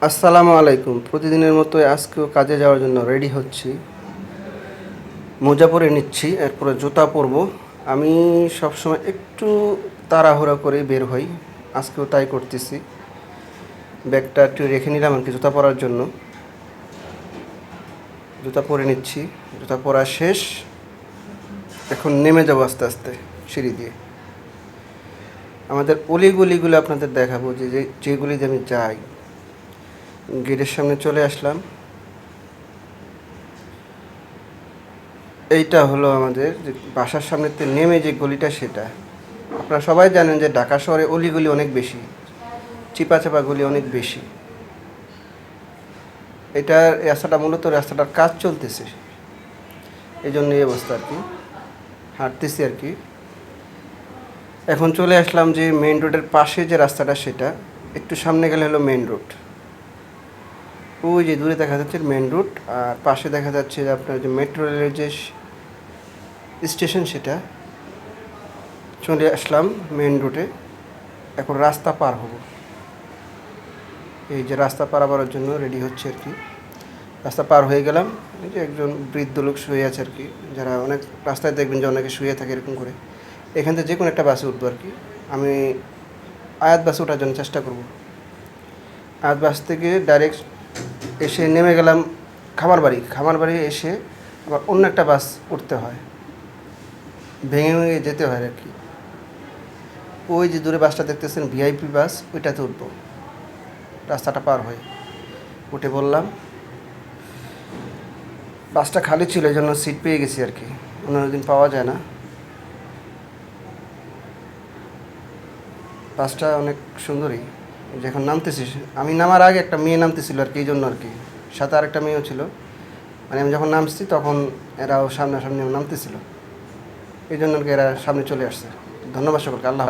আসসালামু আলাইকুম। প্রতিদিনের মতো আজকেও কাজে যাওয়ার জন্য রেডি হচ্ছি। মোজা পরে নিচ্ছি, এরপরে জুতা পরবো। আমি সবসময় একটু তাড়াহুড়া করে বের হই, আজকেও তাই করতেছি। ব্যাগটা একটু রেখে নিলাম আর কি জুতা পরার জন্য। জুতা পরে নিচ্ছি, জুতা পরা শেষ। এখন নেমে যাবো আস্তে আস্তে সিঁড়ি দিয়ে। আমাদের অলিগলিগুলো আপনাদের দেখাবো, যেগুলিতে আমি যাই। গেটের সামনে চলে আসলাম। এইটা হলো আমাদের যে বাসার সামনেতে নেমে যে গলিটা, সেটা আপনারা সবাই জানেন যে ঢাকা শহরে অলিগলি অনেক বেশি, চিপাচাপা গলি অনেক বেশি। এটার রাস্তাটা মূলত রাস্তাটার কাজ চলতেছে, এই জন্য এই অবস্থা আর কি। হাঁটতেছি আর কি। এখন চলে আসলাম যে মেইন রোডের পাশে যে রাস্তাটা, সেটা একটু সামনে গেলে হলো মেইন রোড। ওই যে দূরে দেখা যাচ্ছে মেইন রোড, আর পাশে দেখা যাচ্ছে যে আপনার যে মেট্রো রেলের যে স্টেশন, সেটা। চলে আসলাম মেইন রোডে। এখন রাস্তা পার হব। এই যে রাস্তা পারাবার জন্য রেডি হচ্ছে আর কি। রাস্তা পার হয়ে গেলাম। এই যে একজন বৃদ্ধ লোক শুয়ে আছে আর কি, যারা অনেক রাস্তায় দেখবেন যে অনেকে শুয়ে থাকে এরকম করে। এখান থেকে যে কোনো একটা বাসে উঠবো আর কি। আমি আয়াত বাসে ওঠার জন্য চেষ্টা করব। আয়াত বাস থেকে ডাইরেক্ট এসে নেমে গেলাম খামারবাড়ি এসে আবার অন্য একটা বাস উঠতে হয়, ভেঙে ভেঙে যেতে হয় আর কি। ওই যে দূরে বাসটা দেখতেছেন ভিআইপি বাস, ওইটাতে উঠবো। রাস্তাটা পার হয়ে উঠে বললাম। বাসটা খালি ছিল, এই জন্য সিট পেয়ে গেছি আর কি, অন্য দিন পাওয়া যায় না। বাসটা অনেক সুন্দরী। যখন নামতেছি, আমি নামার আগে একটা মেয়ে নামতেছিল আর কি, এই জন্য আর কি। সাথে আরেকটা মেয়েও ছিল। মানে আমি যখন নামছি তখন এরাও সামনাসামনি নামতেছিল, এই জন্য আর কি এরা সামনে চলে আসছে। ধন্যবাদ সকলকে। আল্লাহ।